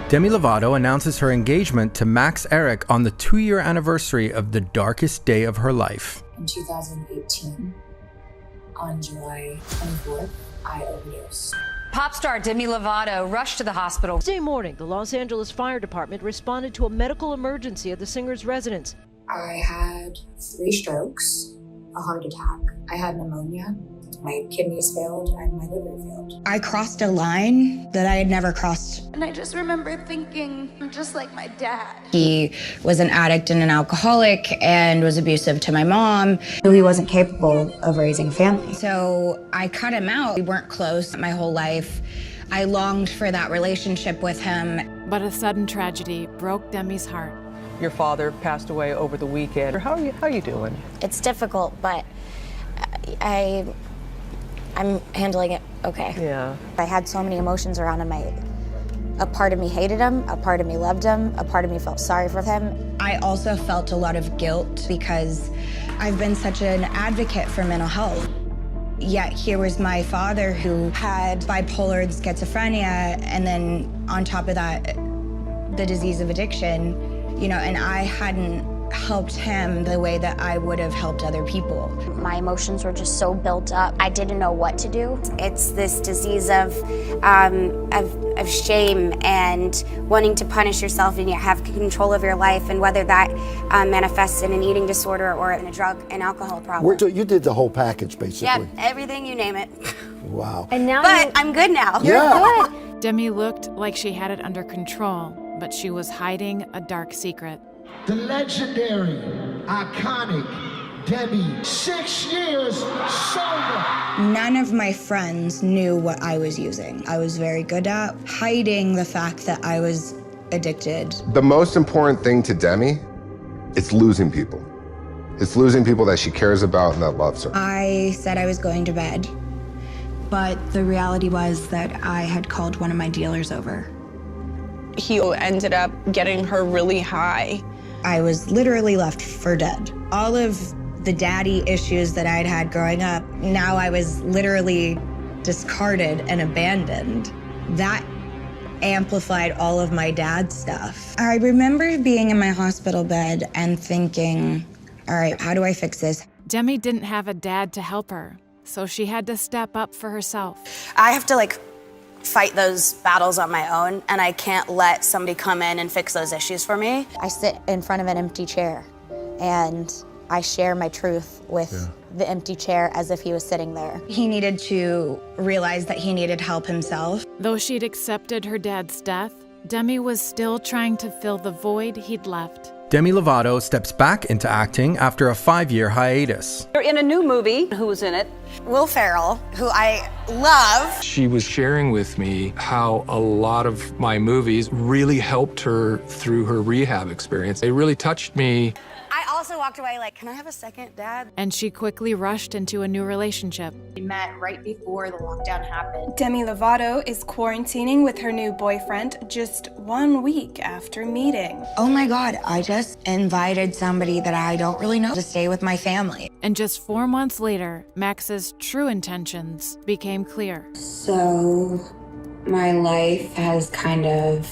Demi Lovato announces her engagement to Max Erich on the 2-year anniversary of the darkest day of her life. In 2018, on July 24th, I overdosed. Pop star Demi Lovato rushed to the hospital. Tuesday morning, the Los Angeles Fire Department responded to a medical emergency at the singer's residence. I had 3 strokes, a heart attack. I had pneumonia. My kidneys failed and my liver failed. I crossed a line that I had never crossed. And I just remember thinking, I'm just like my dad. He was an addict and an alcoholic and was abusive to my mom. He wasn't capable of raising a family. So I cut him out. We weren't close my whole life. I longed for that relationship with him. But a sudden tragedy broke Demi's heart. Your father passed away over the weekend. How are you doing? It's difficult, but I'm handling it okay. Yeah. I had so many emotions around him. A part of me hated him, a part of me loved him, a part of me felt sorry for him. I also felt a lot of guilt because I've been such an advocate for mental health. Yet here was my father who had bipolar and schizophrenia, and then on top of that, the disease of addiction, and I hadn't helped him the way that I would have helped other people. My emotions were just so built up. I didn't know what to do. It's this disease of shame and wanting to punish yourself and yet have control of your life, and whether that manifests in an eating disorder or in a drug and alcohol problem. You did the whole package, basically. Yep, everything you name it. Wow. And now I'm good now. You're good. Demi looked like she had it under control, but she was hiding a dark secret. The legendary, iconic Demi, 6 years sober. None of my friends knew what I was using. I was very good at hiding the fact that I was addicted. The most important thing to Demi, it's losing people. It's losing people that she cares about and that loves her. I said I was going to bed, but the reality was that I had called one of my dealers over. He ended up getting her really high. I was literally left for dead. All of the daddy issues that I'd had growing up, now I was literally discarded and abandoned. That amplified all of my dad's stuff. I remember being in my hospital bed and thinking, all right, how do I fix this? Demi didn't have a dad to help her, so she had to step up for herself. I have to fight those battles on my own, and I can't let somebody come in and fix those issues for me. I sit in front of an empty chair and I share my truth with the empty chair as if he was sitting there. He needed to realize that he needed help himself. Though she'd accepted her dad's death, Demi was still trying to fill the void he'd left. Demi Lovato steps back into acting after a 5-year hiatus. You're in a new movie. Who was in it? Will Ferrell, who I love. She was sharing with me how a lot of my movies really helped her through her rehab experience. They really touched me. I also walked away can I have a second, Dad? And she quickly rushed into a new relationship. We met right before the lockdown happened. Demi Lovato is quarantining with her new boyfriend just 1 week after meeting. Oh my God, I just invited somebody that I don't really know to stay with my family. And just 4 months later, Max's true intentions became clear. So my life has kind of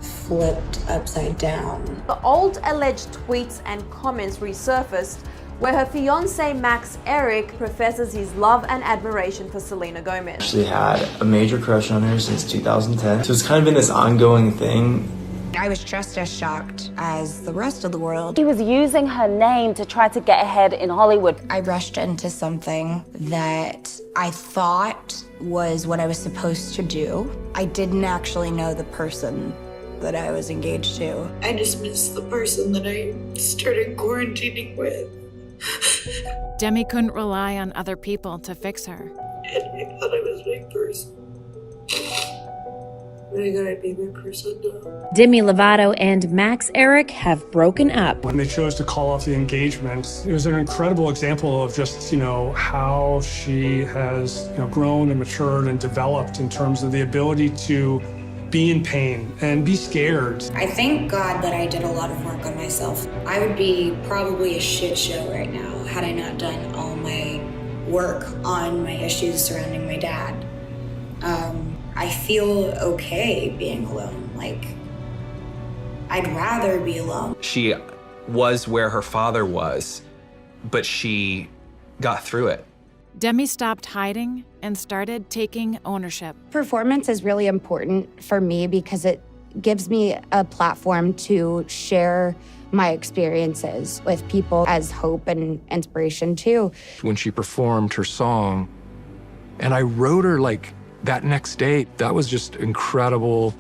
flipped upside down. The old alleged tweets and comments resurfaced where her fiancé Max Erich professes his love and admiration for Selena Gomez. I actually had a major crush on her since 2010. So it's kind of been this ongoing thing. I was just as shocked as the rest of the world. He was using her name to try to get ahead in Hollywood. I rushed into something that I thought was what I was supposed to do. I didn't actually know the person that I was engaged to. I just missed the person that I started quarantining with. Demi couldn't rely on other people to fix her. And I thought I was my person. But I gotta be my person now. Demi Lovato and Max Erich have broken up. When they chose to call off the engagement, it was an incredible example of just, how she has, grown and matured and developed in terms of the ability to be in pain and be scared. I thank God that I did a lot of work on myself. I would be probably a shit show right now had I not done all my work on my issues surrounding my dad. I feel okay being alone. Like, I'd rather be alone. She was where her father was, but she got through it. Demi stopped hiding and started taking ownership. Performance is really important for me because it gives me a platform to share my experiences with people as hope and inspiration too. When she performed her song, and I wrote her like that next day, that was just incredible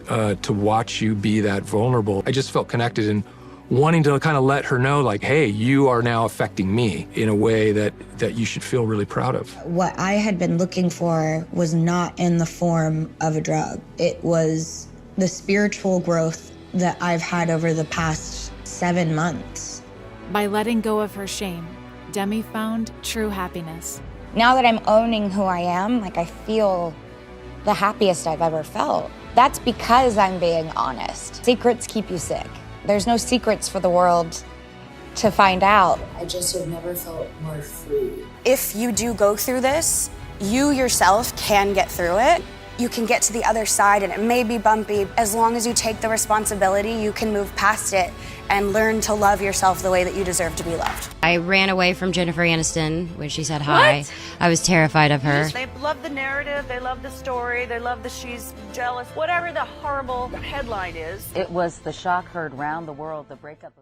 to watch you be that vulnerable. I just felt connected and wanting to kind of let her know, like, hey, you are now affecting me in a way that you should feel really proud of. What I had been looking for was not in the form of a drug. It was the spiritual growth that I've had over the past 7 months. By letting go of her shame, Demi found true happiness. Now that I'm owning who I am, like I feel the happiest I've ever felt. That's because I'm being honest. Secrets keep you sick. There's no secrets for the world to find out. I just have never felt more free. If you do go through this, you yourself can get through it. You can get to the other side, and it may be bumpy. As long as you take the responsibility, you can move past it and learn to love yourself the way that you deserve to be loved. I ran away from Jennifer Aniston when she said hi. What? I was terrified of her. They love the narrative, they love the story, they love that she's jealous. Whatever the horrible headline is. It was the shock heard round the world, the breakup of